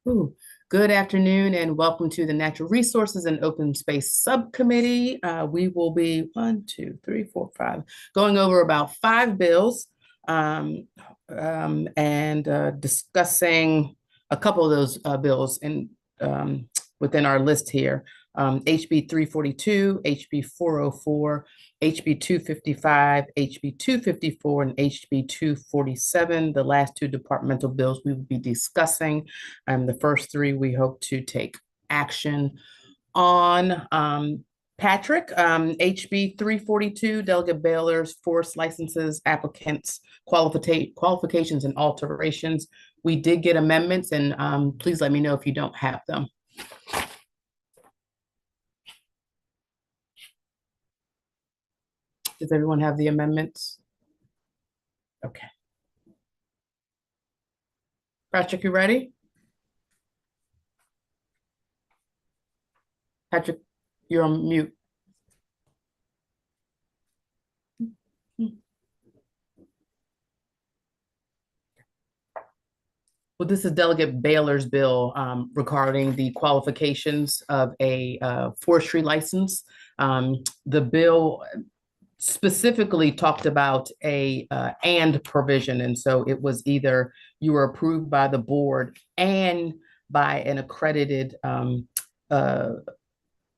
Ooh, good afternoon and welcome to the Natural Resources and Open Space Subcommittee. We will be going over about five bills and discussing a couple of those bills within our list here. HB 342, HB 404, HB 255, HB 254, and HB 247, the last two departmental bills we will be discussing. The first three we hope to take action on. Patrick, HB 342, delegate bailers, force licenses, applicants, qualifications, and alterations. We did get amendments, and please let me know if you don't have them. Does everyone have the amendments? Okay. Patrick, you ready? Patrick, you're on mute. Well, this is Delegate Baylor's bill regarding the qualifications of a forestry license. The bill specifically talked about a and provision, and so it was either you were approved by the board and by an accredited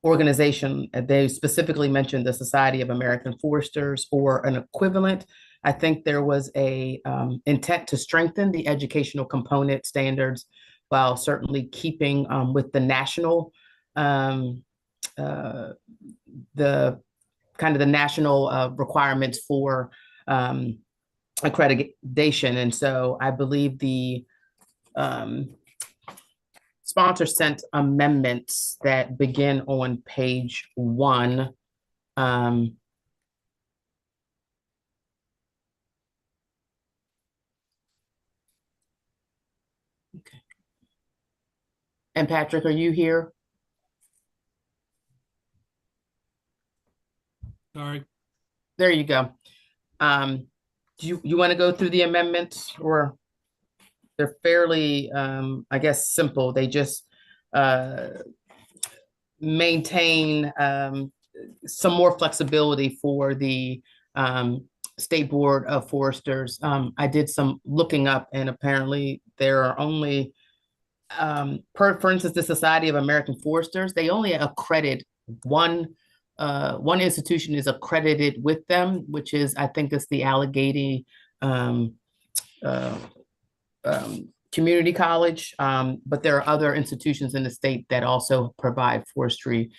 organization. They specifically mentioned the Society of American Foresters or an equivalent. I think there was a intent to strengthen the educational component standards while certainly keeping with the national the national requirements for accreditation. And so I believe the sponsor sent amendments that begin on page 1. Okay. And Patrick, are you here? Sorry. There you go. Do you want to go through the amendments, or they're fairly, I guess, simple. They just maintain some more flexibility for the State Board of Foresters. I did some looking up, and apparently there are only, for instance, the Society of American Foresters, they only accredit one institution is accredited with them, which is, I think it's the Allegheny Community College, but there are other institutions in the state that also provide forestry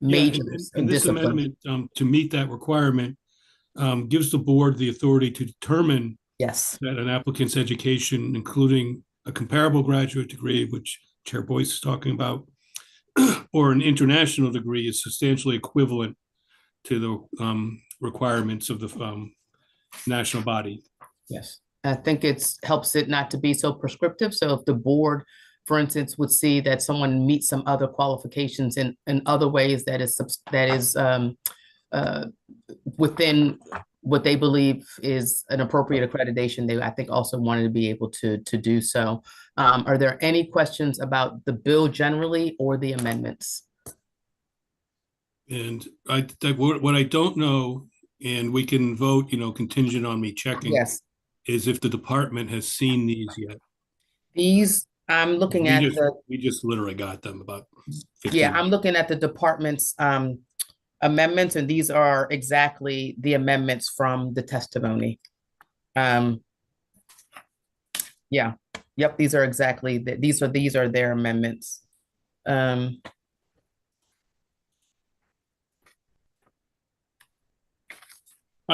majors and this amendment to meet that requirement gives the board the authority to determine that an applicant's education, including a comparable graduate degree, which Chair Boyce is talking about, or an international degree, is substantially equivalent to the requirements of the national body. Yes, I think helps it not to be so prescriptive. So if the board, for instance, would see that someone meets some other qualifications in other ways that is within what they believe is an appropriate accreditation, they, I think, also wanted to be able to do so. Are there any questions about the bill generally or the amendments? And what I don't know, and we can vote, contingent on me checking, is if the department has seen these yet. These, I'm looking we just literally got them about 15 minutes. I'm looking at the department's amendments, and these are exactly the amendments from the testimony. Yep, these are exactly these are their amendments. I'm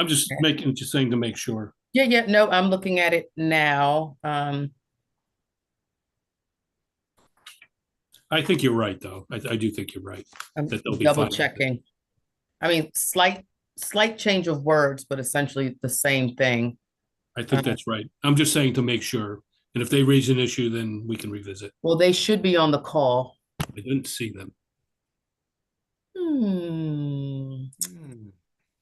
just saying to make sure. No, I'm looking at it now. I think you're right, though. I do think you're right. I'm double checking. I mean, slight change of words, but essentially the same thing. I think that's right. I'm just saying to make sure. And if they raise an issue, then we can revisit. Well, they should be on the call. I didn't see them.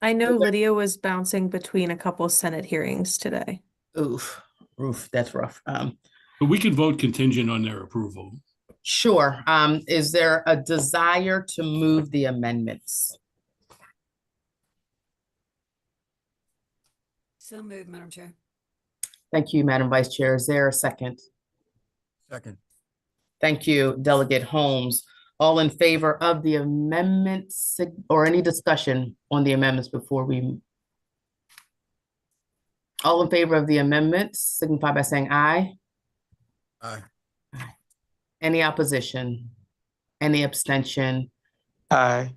I know Lydia was bouncing between a couple Senate hearings today. Oof. Oof, that's rough. But we can vote contingent on their approval. Sure. Is there a desire to move the amendments? So moved, Madam Chair. Thank you, Madam Vice Chair. Is there a second? Second. Thank you, Delegate Holmes. All in favor of the amendments or any discussion on the amendments before we? All in favor of the amendments signify by saying aye. Aye. Any opposition? Any abstention? Aye.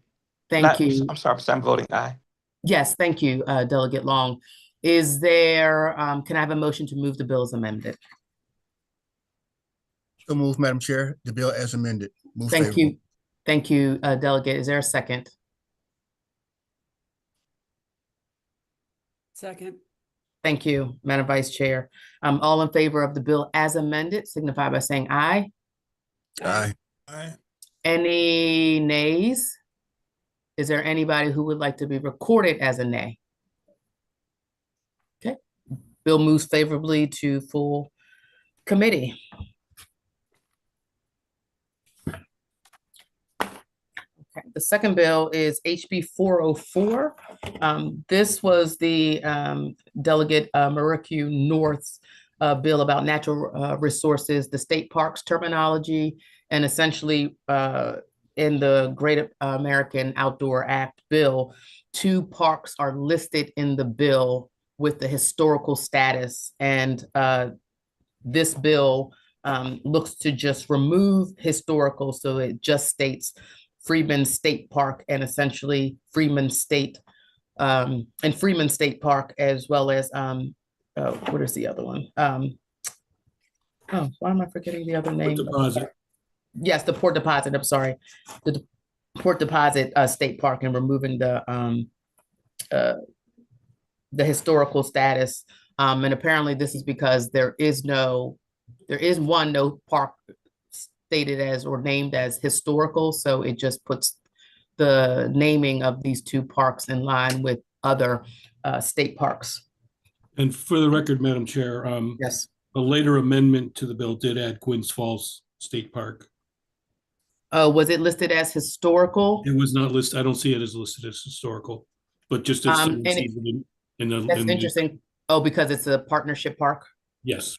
Thank you. I'm sorry, I'm voting aye. Yes, thank you, Delegate Long. Is there, can I have a motion to move the bill as amended? So move, Madam Chair, the bill as amended. Move Thank favorable. you. Thank you, Delegate. Is there a second? Second. Thank you, Madam Vice Chair. All in favor of the bill as amended, signify by saying aye. Aye. Aye. Any nays? Is there anybody who would like to be recorded as a nay? Okay, bill moves favorably to full committee. Okay, the second bill is HB 404. This was the Delegate Maricue North's bill about natural resources, the state parks terminology, and essentially in the Great American Outdoor Act bill, 2 parks are listed in the bill with the historical status. And this bill looks to just remove historical, so it just states Freeman State Park and essentially Freeman State and Freeman State Park, as well as what is the other one? Oh, why am I forgetting the other name? Deposit. Yes, the Port Deposit. I'm sorry, the Port Deposit State Park, and removing the historical status. And apparently, this is because there is no park stated as or named as historical, so it just puts the naming of these 2 parks in line with other state parks. And for the record, Madam Chair, Yes. a later amendment to the bill did add Gwynns Falls State Park. Was it listed as historical? It was not listed. I don't see it as listed as historical, but just as And that's interesting. Oh, because it's a partnership park. Yes,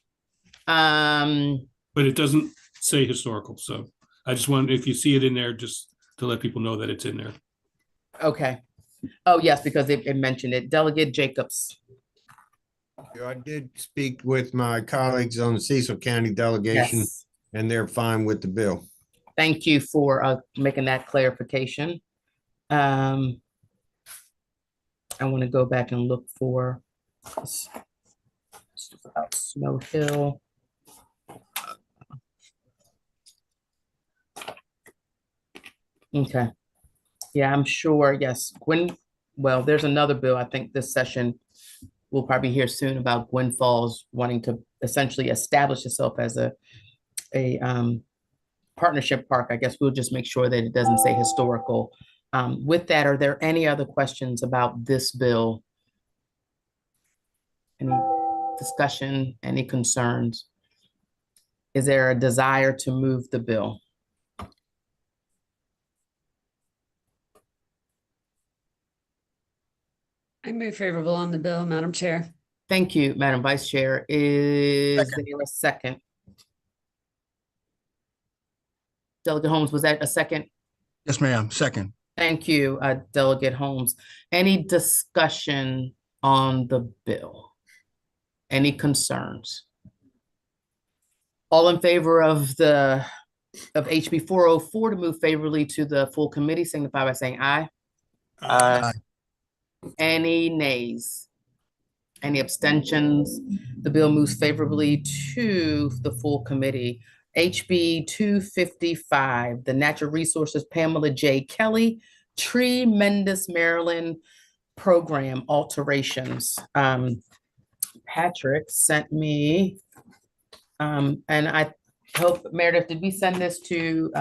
Um, but it doesn't say historical. So I just wanted, if you see it in there, just to let people know that it's in there. okay. Oh, yes, because it mentioned it. Delegate Jacobs. I did speak with my colleagues on the Cecil County delegation, Yes. and they're fine with the bill. Thank you for making that clarification. I want to go back and look for about Snow Hill. Okay. Yeah, I'm sure. Yes. Well, there's another bill. I think this session we'll probably hear soon about Gwynn Falls wanting to essentially establish itself as a partnership park. I guess we'll just make sure that it doesn't say historical. With that, are there any other questions about this bill? Any discussion, any concerns? Is there a desire to move the bill? I move favorable on the bill, Madam Chair. Thank you, Madam Vice Chair. Is there a second? Delegate Holmes, was that a second? Yes, ma'am. Second. Thank you, Delegate Holmes. Any discussion on the bill? Any concerns? All in favor of HB 404 to move favorably to the full committee, signify by saying aye. Aye. Any nays? Any abstentions? The bill moves favorably to the full committee. HB 255, the Natural Resources Pamela J. Kelly Tree Mendus, Maryland Program alterations. Patrick sent me, and I hope, Meredith, did we send this to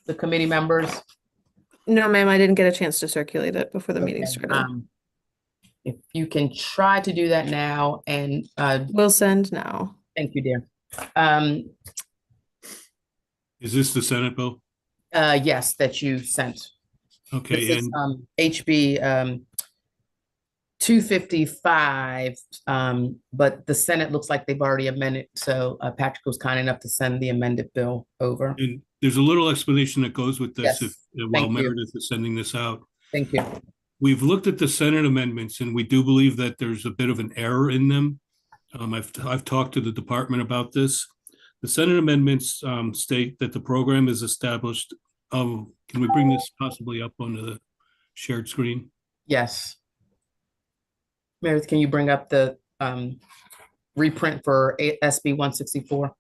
the committee members? No, ma'am, I didn't get a chance to circulate it before the meeting Okay, started. If you can try to do that now, and We'll send now. thank you, dear. Is this the Senate bill? Yes, that you sent. This Okay, is and HB 255, but the Senate looks like they've already amended, so Patrick was kind enough to send the amended bill over. there's a little explanation that goes with this Yes, while thank you. Meredith is sending this out. Thank you. We've looked at the Senate amendments and we do believe that there's a bit of an error in them. I've talked to the department about this. The Senate amendments state that the program is established. Can we bring this possibly up onto the shared screen? Yes. Meredith, can you bring up the reprint for SB 164?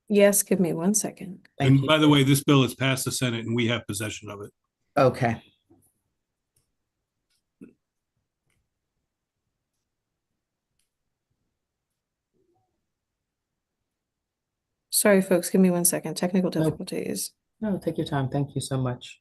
Yes, give me 1 second. Thank And you. by the way, this bill has passed the Senate and we have possession of it. Okay. Sorry, folks, give me 1 second. Technical difficulties. No, take your time. Thank you so much.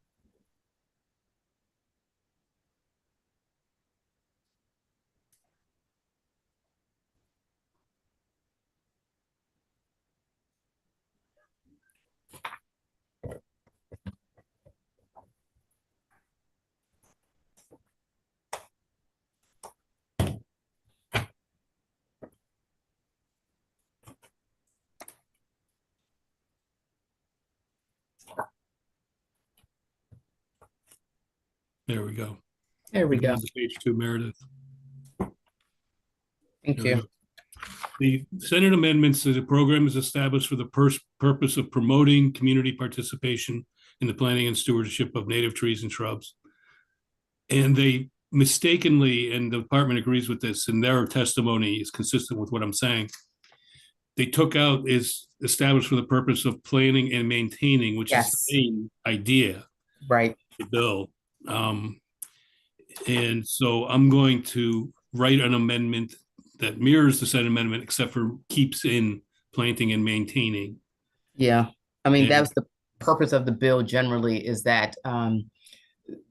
There we go. There we Moving go. on to page 2, Meredith. Thank There we you. go. The Senate amendments to the program is established for the purpose of promoting community participation in the planting and stewardship of native trees and shrubs. And they mistakenly, and the department agrees with this, and their testimony is consistent with what I'm saying. They took out is established for the purpose of planning and maintaining, which Yes. is the main idea Right. of the bill. And so I'm going to write an amendment that mirrors the Senate amendment, except for keeps in planting and maintaining. Yeah. I mean, Yeah. that was the purpose of the bill generally, is that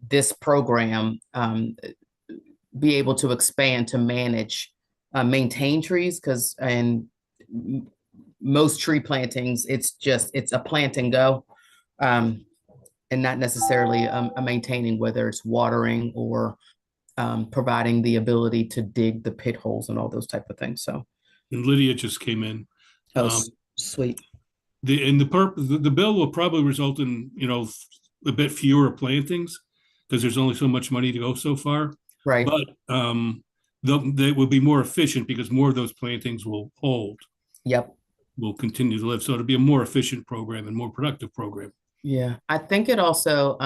this program be able to expand to manage, maintain trees, because most tree plantings, it's a plant and go, and not necessarily a maintaining, whether it's watering or providing the ability to dig the pit holes and all those type of things. So, And Lydia just came in. Sweet. The bill will probably result in, a bit fewer plantings because there's only so much money to go so far. Right. But they will be more efficient because more of those plantings will hold. Yep. Will continue to live. So it'll be a more efficient program and more productive program. Yeah. I think it also,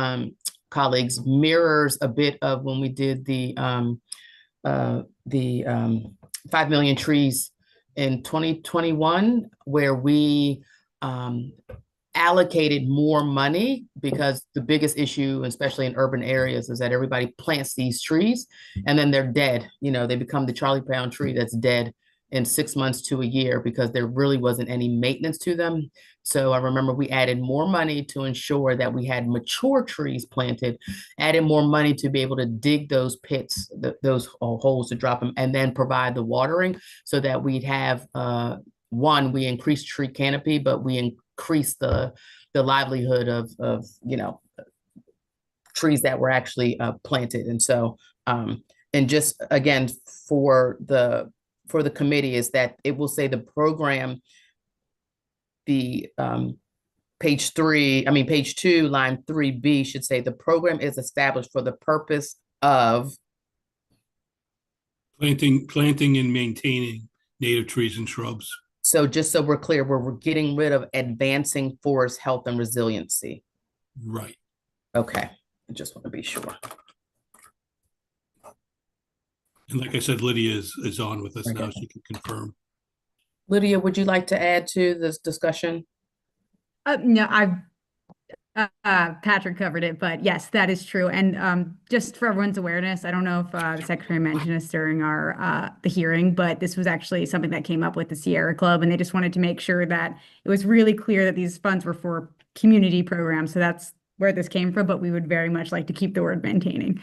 colleagues, mirrors a bit of when we did the 5 million trees in 2021, where we allocated more money, because the biggest issue, especially in urban areas, is that everybody plants these trees and then they're dead. They become the Charlie Brown tree that's dead in 6 months to a year because there really wasn't any maintenance to them. So I remember we added more money to ensure that we had mature trees planted, added more money to be able to dig those pits, those holes to drop them, and then provide the watering so that we'd have, we increased tree canopy, but we increased the livelihood of trees that were actually planted. And so, and just again, for the committee, is that it will say the program, page 2, line 3B should say the program is established for the purpose of Planting and maintaining native trees and shrubs. So just so we're clear, we're getting rid of advancing forest health and resiliency. Right. Okay, I just want to be sure. And like I said, Lydia is on with us now. Okay. She can confirm. Lydia, would you like to add to this discussion? No, Patrick covered it, but yes, that is true. And just for everyone's awareness, I don't know if the secretary mentioned this during our the hearing, but this was actually something that came up with the Sierra Club, and they just wanted to make sure that it was really clear that these funds were for community programs. So that's where this came from, but we would very much like to keep the word maintaining.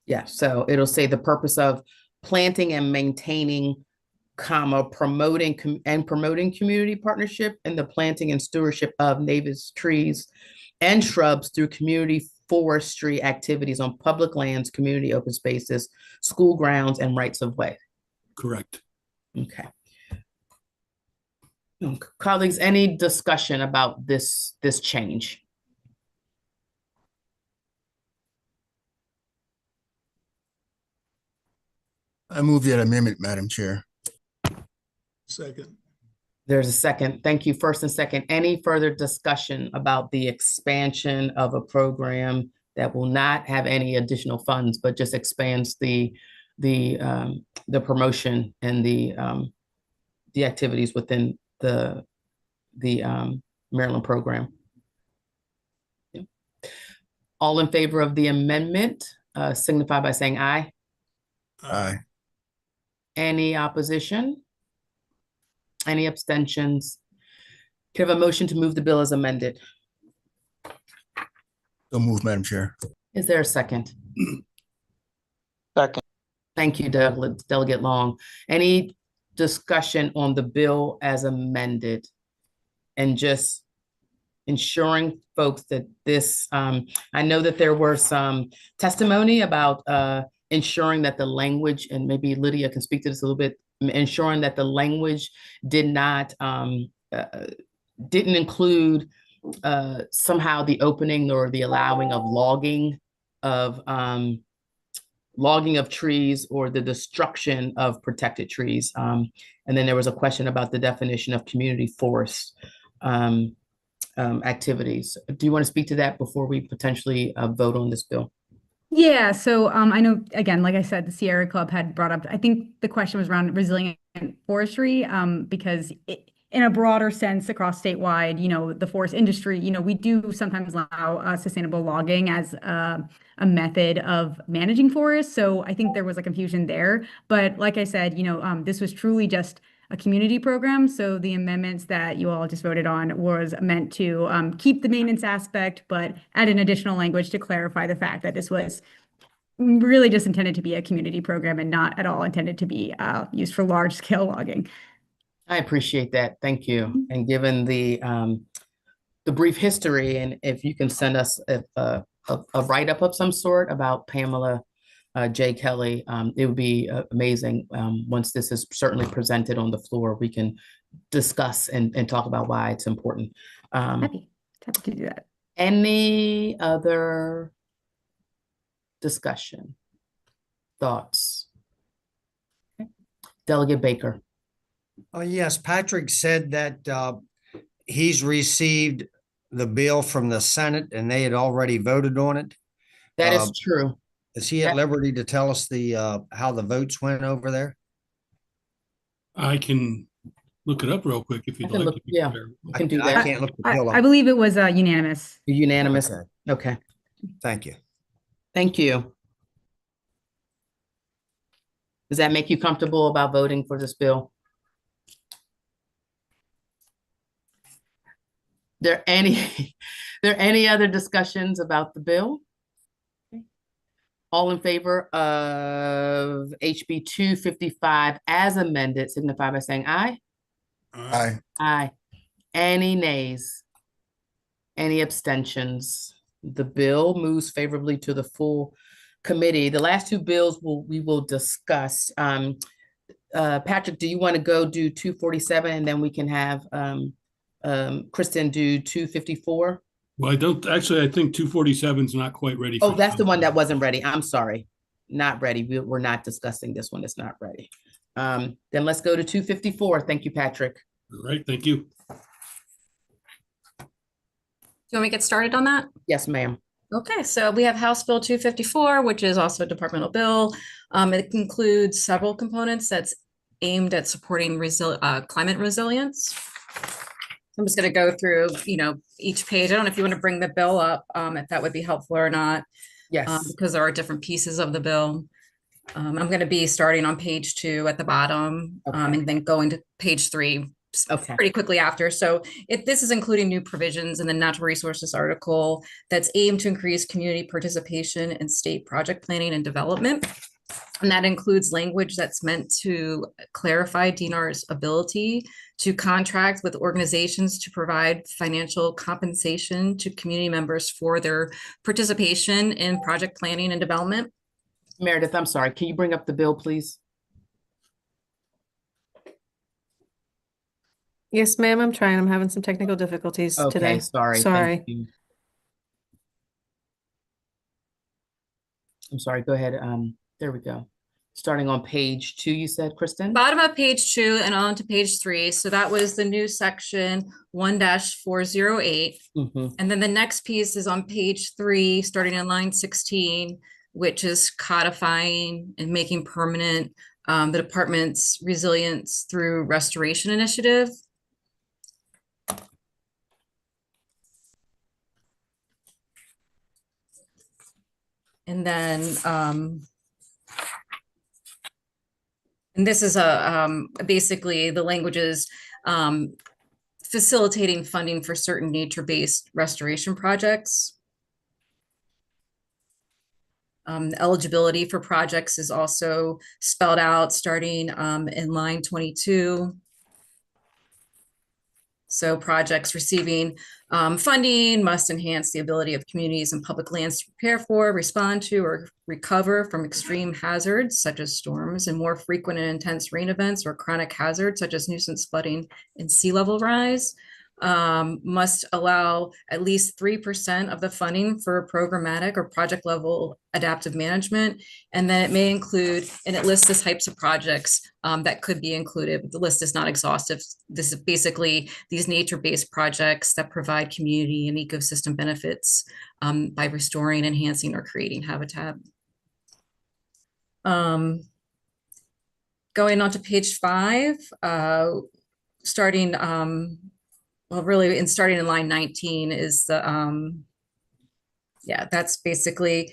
Yeah, so it'll say the purpose of planting and maintaining, comma, promoting community partnership and the planting and stewardship of native trees and shrubs through community forestry activities on public lands, community open spaces, school grounds, and rights of way. Correct. Okay. Colleagues, any discussion about this change? I move that amendment, Madam Chair. Second. There's a second. Thank you. First and second. Any further discussion about the expansion of a program that will not have any additional funds, but just expands the promotion and the activities within the Maryland program? Yeah. All in favor of the amendment, signify by saying aye. Aye. Any opposition? Any abstentions? Can I have a motion to move the bill as amended? So move, Madam Chair. Is there a second? Second. Thank you, Delegate Long. Any discussion on the bill as amended? And just ensuring folks that this, I know that there were some testimony about ensuring that the language, and maybe Lydia can speak to this a little bit, ensuring that the language did not, didn't include somehow the opening or the allowing of logging of trees or the destruction of protected trees. And then there was a question about the definition of community forest activities. Do you want to speak to that before we potentially vote on this bill? Yeah, so I know, again, like I said, the Sierra Club had brought up, I think the question was around resilient forestry, because in a broader sense across statewide, the forest industry, we do sometimes allow sustainable logging as a method of managing forests. So I think there was a confusion there. But like I said, this was truly just a community program. So the amendments that you all just voted on was meant to keep the maintenance aspect, but add an additional language to clarify the fact that this was really just intended to be a community program and not at all intended to be used for large scale logging. I appreciate that. Thank you. And given the brief history, and if you can send us a write-up of some sort about Pamela J. Kelly, it would be amazing. Once this is certainly presented on the floor, we can discuss and talk about why it's important. Happy to do that. Any other discussion, thoughts? Okay. Delegate Baker. Yes, Patrick said that he's received the bill from the Senate and they had already voted on it. That is true. Is he at liberty to tell us how the votes went over there? I can look it up real quick if you'd like. Yeah, you can do I that. can't look the bill I up. believe it was unanimous. Unanimous. Okay. Okay. Thank you. Thank you. Does that make you comfortable about voting for this bill? There any other discussions about the bill? All in favor of HB 255 as amended, signify by saying aye. Aye. Aye. Any nays? Any abstentions? The bill moves favorably to the full committee. The last two bills we will discuss. Patrick, do you want to go do 247 and then we can have Kristen do 254? Well, I think 247 is not quite ready. Oh, that's the one that wasn't ready. I'm sorry. Not ready. We're not discussing this one. It's not ready. Then let's go to 254. Thank you, Patrick. All right, thank you. Do you want me to get started on that? Yes, ma'am. Okay, so we have House Bill 254, which is also a departmental bill. It includes several components that's aimed at supporting climate resilience. I'm just going to go through, each page. I don't know if you want to bring the bill up, if that would be helpful or not. Yes. Because there are different pieces of the bill. I'm going to be starting on page 2 at the bottom, Okay. and then going to page 3 Okay. pretty quickly after. So this is including new provisions in the natural resources article that's aimed to increase community participation in state project planning and development. And that includes language that's meant to clarify DNR's ability to contract with organizations to provide financial compensation to community members for their participation in project planning and development. Meredith, I'm sorry. Can you bring up the bill, please? Yes, ma'am, I'm trying. I'm having some technical difficulties Okay, today. sorry. Thank Sorry. you. I'm sorry. Go ahead. There we go. Starting on page 2, you said, Kristen? Bottom of page 2 and on to page 3. So that was the new section 1-408. And then the next piece is on page 3, starting in line 16, which is codifying and making permanent the department's resilience through restoration initiative. And then and this is basically the language is facilitating funding for certain nature-based restoration projects. Eligibility for projects is also spelled out starting in line 22. So projects receiving funding must enhance the ability of communities and public lands to prepare for, respond to, or recover from extreme hazards such as storms and more frequent and intense rain events, or chronic hazards such as nuisance flooding and sea level rise. Must allow at least 3% of the funding for programmatic or project level adaptive management. And then it may include, and it lists the types of projects that could be included, but the list is not exhaustive. This is basically these nature-based projects that provide community and ecosystem benefits by restoring, enhancing, or creating habitat. Going on to page 5, starting starting in line 19 is the that's basically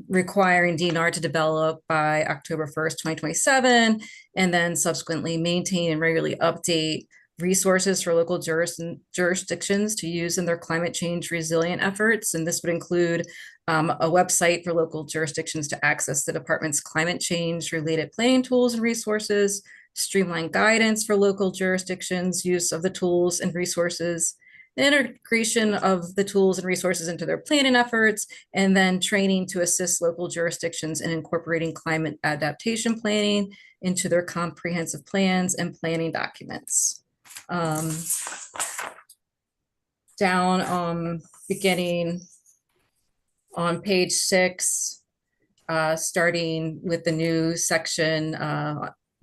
requiring DNR to develop by October 1st, 2027, and then subsequently maintain and regularly update resources for local jurisdictions to use in their climate change resilient efforts. And this would include a website for local jurisdictions to access the department's climate change related planning tools and resources, streamline guidance for local jurisdictions, use of the tools and resources, the integration of the tools and resources into their planning efforts, and then training to assist local jurisdictions in incorporating climate adaptation planning into their comprehensive plans and planning documents. Down beginning on page 6, starting with the new section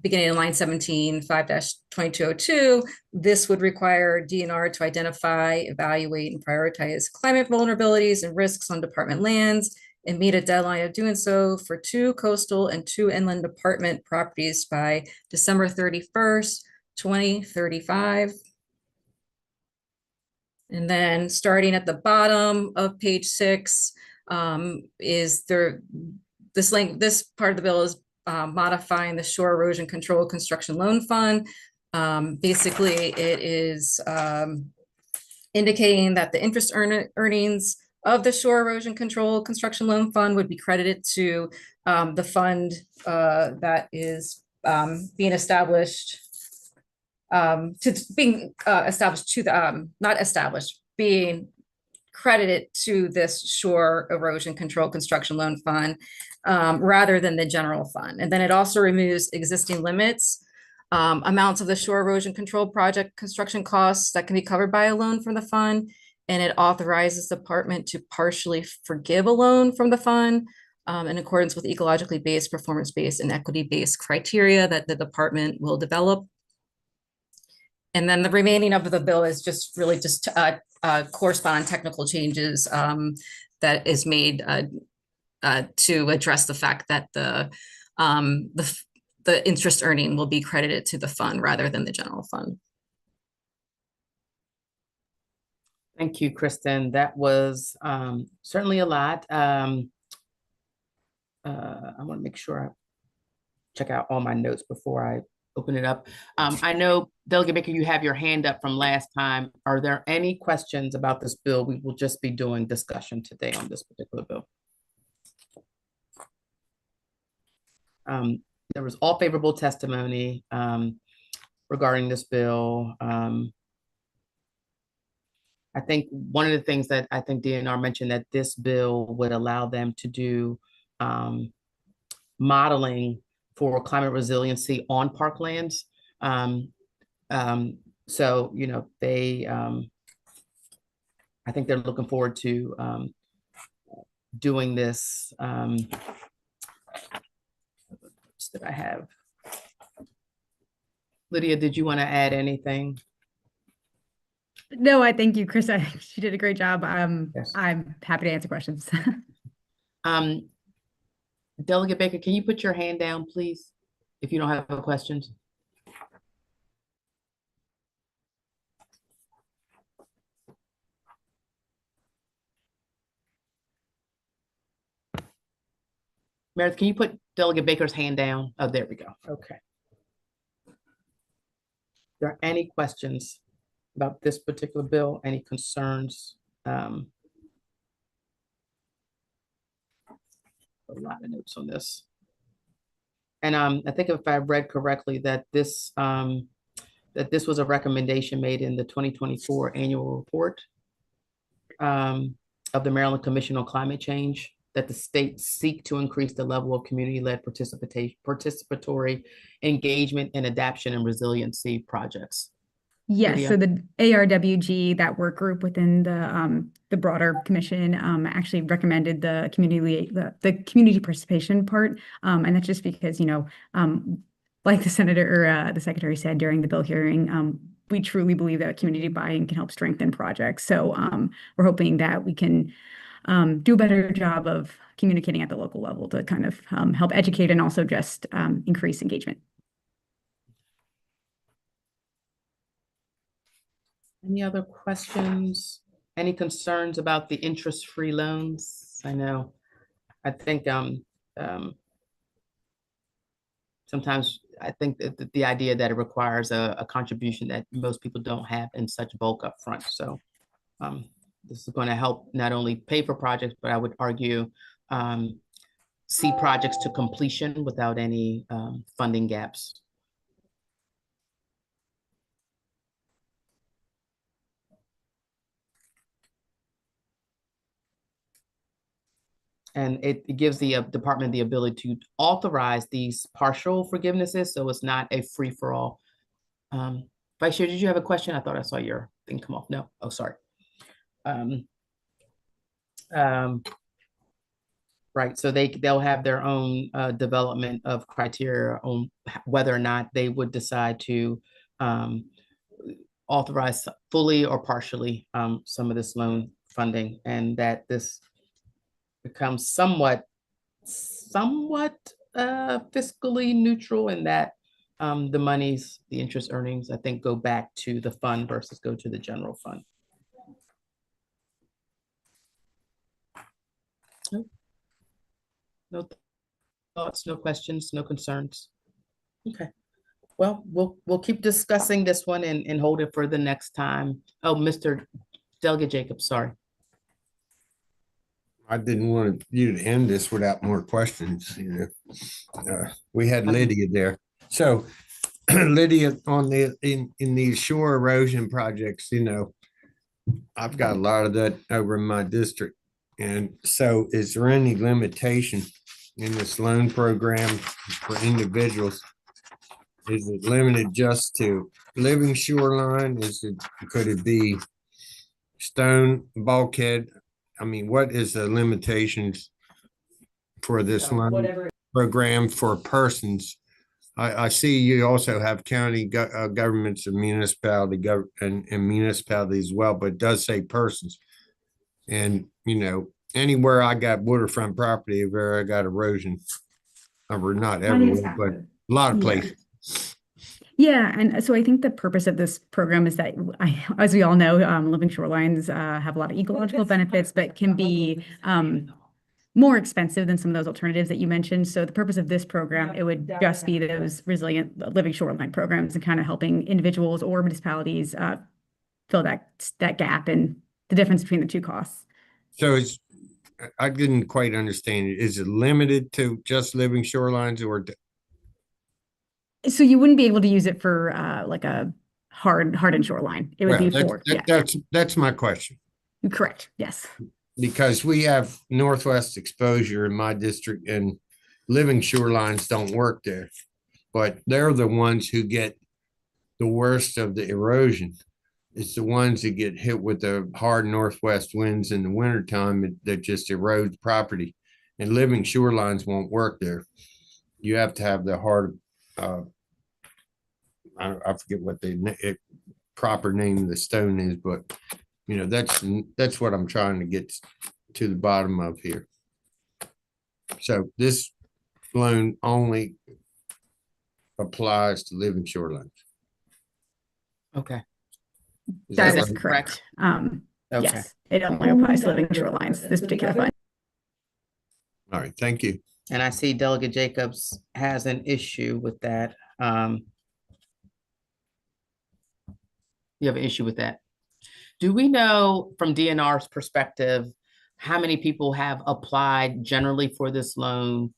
beginning in line 17, 5-2202, this would require DNR to identify, evaluate, and prioritize climate vulnerabilities and risks on department lands and meet a deadline of doing so for 2 coastal and 2 inland department properties by December 31st, 2035. And then starting at the bottom of page 6 is this part of the bill is modifying the shore erosion control construction loan fund. Basically, it is indicating that the interest earnings of the shore erosion control construction loan fund would be credited to the fund that is being established being credited to this shore erosion control construction loan fund rather than the general fund. And then it also removes existing limits, amounts of the shore erosion control project construction costs that can be covered by a loan from the fund. And it authorizes the department to partially forgive a loan from the fund in accordance with ecologically based, performance-based, and equity-based criteria that the department will develop. And then the remaining of the bill is just really just corresponding technical changes that is made to address the fact that the interest earning will be credited to the fund rather than the general fund. Thank you, Kristen. That was certainly a lot. I want to make sure I check out all my notes before I open it up. I know Delegate Baker, you have your hand up from last time. Are there any questions about this bill? We will just be doing discussion today on this particular bill. There was all favorable testimony regarding this bill. I think one of the things that I think DNR mentioned that this bill would allow them to do modeling for climate resiliency on parklands. So, you know, they, I think they're looking forward to doing this. That I have. Lydia, did you want to add anything? No, I thank you, Chris. She did a great job. Yes. I'm happy to answer questions. Delegate Baker, can you put your hand down, please, if you don't have no questions? Meredith, can you put Delegate Baker's hand down? Oh, there we go. Okay. There any questions about this particular bill? Any concerns? A lot of notes on this. And I think if I read correctly that this was a recommendation made in the 2024 annual report of the Maryland Commission on Climate Change, that the states seek to increase the level of community-led participatory engagement in adaptation and resiliency projects. Yes, Lydia? so the ARWG, that work group within the broader commission, actually recommended the community participation part, and that's just because, you know, like the senator or the secretary said during the bill hearing, we truly believe that community buy-in can help strengthen projects. So we're hoping that we can do a better job of communicating at the local level to kind of help educate and also just increase engagement. Any other questions? Any concerns about the interest-free loans? I think sometimes I think that the idea that it requires a contribution that most people don't have in such bulk up front. So this is going to help not only pay for projects, but I would argue see projects to completion without any funding gaps. And it gives the department the ability to authorize these partial forgivenesses, so it's not a free-for-all. Vice Chair, did you have a question? I thought I saw your thing come off. No, oh, sorry. Right, so they'll have their own development of criteria on whether or not they would decide to authorize fully or partially some of this loan funding, and that this becomes somewhat fiscally neutral in that the interest earnings, I think, go back to the fund versus go to the general fund. No thoughts, no questions, no concerns. Okay. Well, we'll keep discussing this one and hold it for the next time. Oh, Mr. Delegate Jacobs, sorry. I didn't want you to end this without more questions. You know, we had Lydia there. So Lydia, on in these shore erosion projects, you know, I've got a lot of that over in my district. And so is there any limitation in this loan program for individuals? Is it limited just to living shoreline? Could it be stone bulkhead? I mean, what is the limitations for this loan program for persons? I see you also have county governments and municipality and municipalities as well, but it does say persons. And, you know, anywhere I got waterfront property, where I got erosion, or not everywhere, but a lot of places. Yeah, and so I think the purpose of this program is that, as we all know, living shorelines have a lot of ecological benefits, but can be more expensive than some of those alternatives that you mentioned. So the purpose of this program, it would just be those resilient living shoreline programs and kind of helping individuals or municipalities fill that gap and the difference between the two costs. So I didn't quite understand it. Is it limited to just living shorelines or? So you wouldn't be able to use it for like a hardened shoreline. It would Well, be for, yeah, that's my question. correct. Yes. Because we have northwest exposure in my district and living shorelines don't work there. But they're the ones who get the worst of the erosion. It's the ones that get hit with the hard northwest winds in the wintertime that just erode property. And living shorelines won't work there. You have to have the hard, I forget what the proper name of the stone is, but you know, that's what I'm trying to get to the bottom of here. So this loan only applies to living shorelines. Okay. That is right? correct. Okay. Yes, it only applies to living shorelines, this particular fund. All right, thank you. And I see Delegate Jacobs has an issue with that. You have an issue with that. Do we know from DNR's perspective, how many people have applied generally for this loan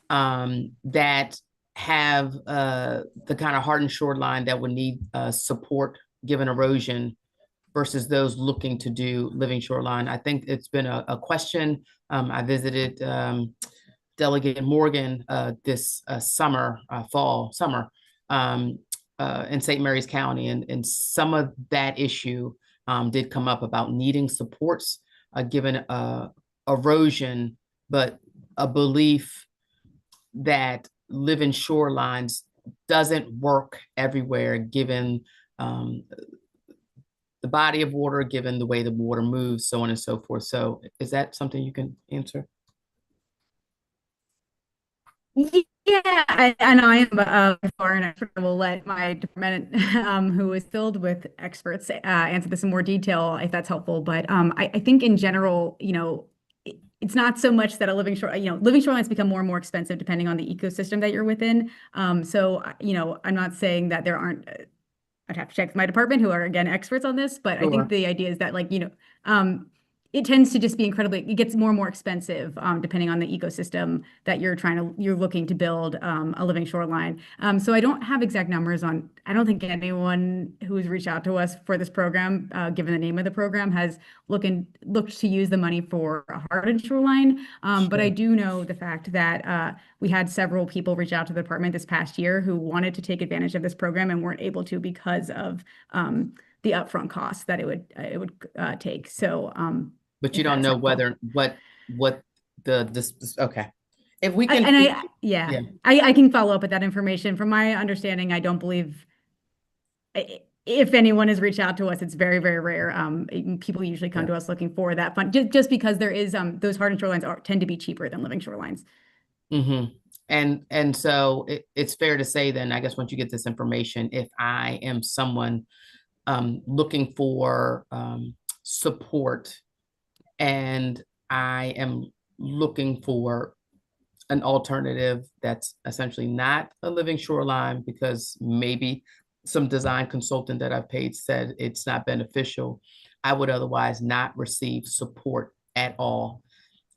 that have the kind of hardened shoreline that would need support given erosion versus those looking to do living shoreline? I think it's been a question. I visited Delegate Morgan this summer in St. Mary's County, and some of that issue did come up about needing supports given erosion, but a belief that living shorelines doesn't work everywhere given the body of water, given the way the water moves, so on and so forth. So is that something you can answer? Yeah, and I am far an expert. I will let my department, who is filled with experts, answer this in more detail if that's helpful. But I think in general, you know, it's not so much that a living shorelines become more and more expensive depending on the ecosystem that you're within. So, you know, I'm not saying that there aren't. I'd have to check with my department, who are again experts on this. But I think the idea is that, like, you know, it tends to just be it gets more and more expensive depending on the ecosystem that you're looking to build a living shoreline. So I don't have exact numbers on, I don't think anyone who's reached out to us for this program, given the name of the program, has looked to use the money for a hardened shoreline. But I do know the fact that we had several people reach out to the department this past year who wanted to take advantage of this program and weren't able to because of the upfront costs that it would take. So, but you don't know whether what this okay. If we can, I can follow up with that information. From my understanding, I don't believe if anyone has reached out to us, it's very, very rare. People usually come to us looking for that fund, just because there is those hardened shorelines tend to be cheaper than living shorelines. Mm-hmm. And so it's fair to say then, I guess once you get this information, if I am someone looking for support and I am looking for an alternative that's essentially not a living shoreline because maybe some design consultant that I've paid said it's not beneficial, I would otherwise not receive support at all.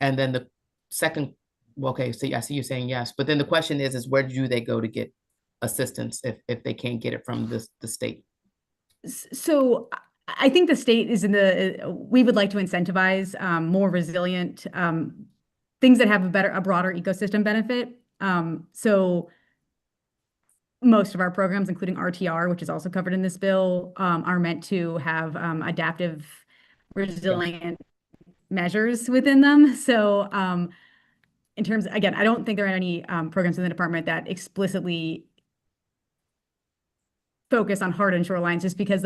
And then the second, okay, so I see you saying yes, but then the question is where do they go to get assistance if they can't get it from the state? So I think the state is we would like to incentivize more resilient things that have a broader ecosystem benefit. So most of our programs, including RTR, which is also covered in this bill, are meant to have adaptive, resilient measures within them. So in terms, again, I don't think there are any programs in the department that explicitly focus on hardened shorelines, just because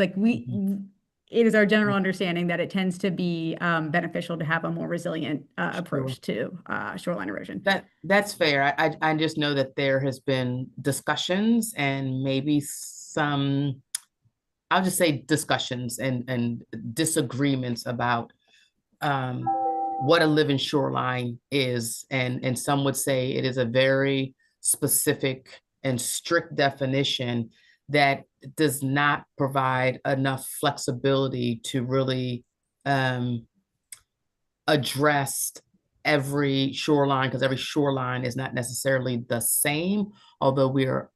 it is our general understanding that it tends to be beneficial to have a more resilient approach to shoreline erosion. That's fair. I just know that there has been discussions and maybe some, I'll just say discussions and disagreements about what a living shoreline is. And some would say it is a very specific and strict definition that does not provide enough flexibility to really address every shoreline, because every shoreline is not necessarily the same, although we are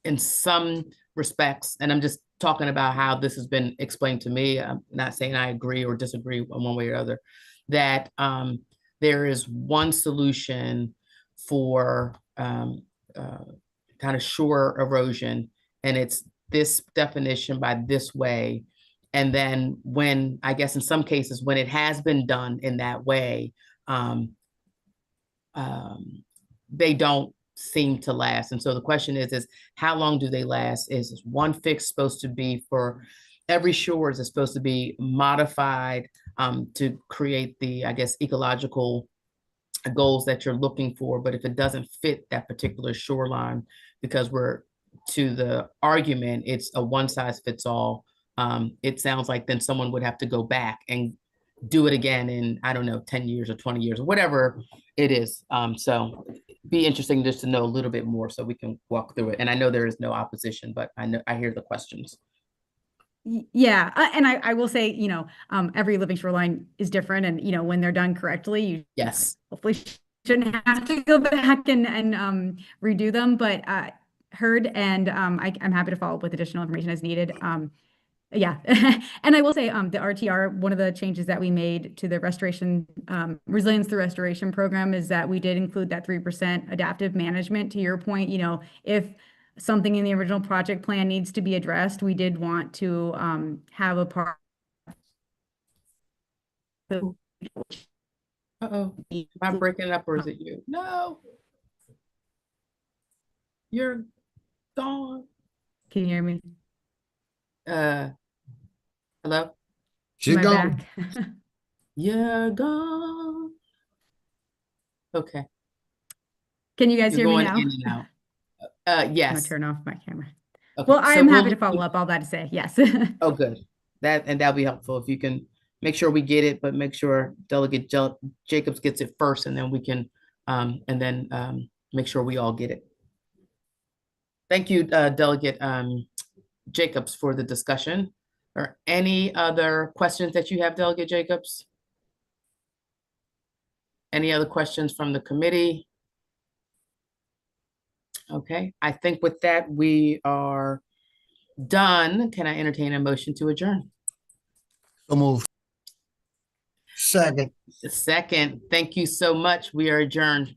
in some respects, and I'm just talking about how this has been explained to me. I'm not saying I agree or disagree one way or other, that there is one solution for kind of shore erosion, and it's this definition by this way. And then when, I guess in some cases, when it has been done in that way, they don't seem to last. And so the question is how long do they last? Is one fix supposed to be for every shore? Is it supposed to be modified to create the, I guess, ecological goals that you're looking for? But if it doesn't fit that particular shoreline, because we're to the argument, it's a one size fits all. It sounds like then someone would have to go back and do it again in, I don't know, 10 years or 20 years or whatever it is. So be interesting just to know a little bit more so we can walk through it. And I know there is no opposition, but I hear the questions. Yeah, and I will say, every living shoreline is different, and when they're done correctly, you Yes. hopefully shouldn't have to go back and redo them. But heard, and I'm happy to follow up with additional information as needed. Yeah, and I will say the RTR, one of the changes that we made to the restoration resilience through restoration program is that we did include that 3% adaptive management. To your point, if something in the original project plan needs to be addressed, we did want to have a part. Uh-oh. Am I breaking up or is it you? No. You're gone. Can you hear me? Hello? She's Am I gone. back? You're gone. Okay. Can you guys You're hear me going now? in and out. I'm gonna Yes. turn off my camera. Okay. Well, So I'm happy we'll- to follow up. All that to say, yes. Oh, good. That'll be helpful if you can make sure we get it, but make sure Delegate Jacobs gets it first, and then we can make sure we all get it. Thank you, Delegate Jacobs, for the discussion. Or any other questions that you have, Delegate Jacobs? Any other questions from the committee? Okay, I think with that, we are done. Can I entertain a motion to adjourn? So moved. Second. Second, thank you so much. We are adjourned.